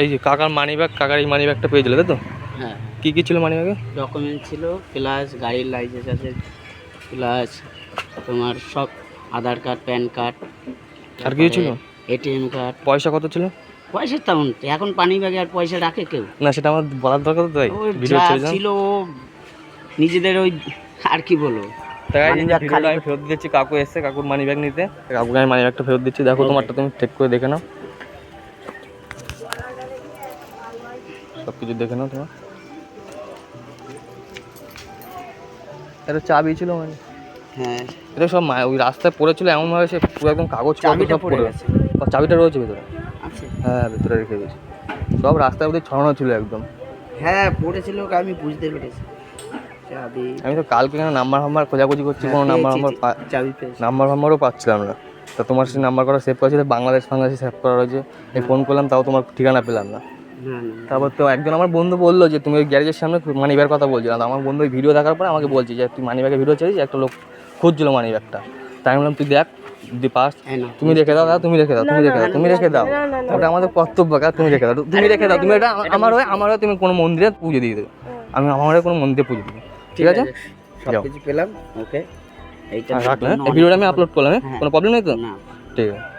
এই যে কাকার মানি ব্যাগ, কাকার এই মানি ব্যাগটা পেয়েছিল তাই তো? হ্যাঁ। কী কী ছিল মানি ব্যাগে? ডকুমেন্ট ছিল, প্লাস গাড়ির লাইসেন্স আছে, প্লাস তোমার সব আধার কার্ড, প্যান কার্ড, আর কিছু ছিল? ATM card. পয়সা কত ছিল? পয়সা তেমন এখন পানি ব্যাগে আর পয়সা রাখে কেউ? না সেটা আমার বলার দরকার তো, তাই ওই ভিডিও যা ছেড়ে ছিল ও নিজেদের ওই আর কি বলবো। তাই মানি ব্যাগ ভিডিওটা আমি ফেরত দিচ্ছি, কাকু এসছে কাকুর মানি ব্যাগ নিতে, কাকুকে আমি মানি ব্যাগটা ফেরত দিচ্ছি। দেখো তোমারটা তুমি চেক করে দেখে নাও, সব কিছু দেখে নাও তোমার। এটা চাবি ছিল মানে? হ্যাঁ, এটা সব ওই রাস্তায় পড়েছিল এমনভাবে, সে পুরো একদম কাগজ চাবিটা সব পড়ে পড়ে গেছে। গেছে। চাবিটা রয়েছে ভিতরে? আছে। হ্যাঁ ভিতরে রেখে দিয়েছি, সব রাস্তার মধ্যে ছড়ানো ছিল একদম। হ্যাঁ পড়েছিল, আমি বুঝতে পেরেছি। চাবি আমি তো কালকে কেন নাম্বার খোঁজাখুঁজি করছি, কোনো নাম্বারও পাচ্ছিলাম না। তা তোমার সেই নাম্বার করা সেভ করেছিল, বাংলাদেশে সেভ করা রয়েছে। এই ফোন করলাম তাও তোমার ঠিকানা পেলাম না। তারপর তো একজন আমার বন্ধু বললো যে তুমি ওই গ্যারেজের সামনে মানি ব্যাগের কথা বলছিলাম। আমার বন্ধু ওই ভিডিও দেখার পরে আমাকে বলছি যে তুই মানি ব্যাগের ভিডিও ছেড়েছিস, একটা লোক খুঁজছিল মানি ব্যাগটা। তাই আমি বললাম তুই দেখ, যদি পাস তুমি রেখে দাও, তুমি রেখে দাও। ওটা আমাদের কর্তব্য, তুমি রেখে দাও, তুমি রেখে দাও। তুমি এটা আমার হয়ে তুমি কোনো মন্দিরে পুজো দিয়ে দেবে, আমি আমার হয়ে কোনো মন্দিরে পুজো দেবো, ঠিক আছে? সব কিছু পেলাম, ওকে। এইটা রাখলাম, এই ভিডিওটা আমি আপলোড করলাম, কোনো প্রবলেম নেই তো? না। ঠিক আছে।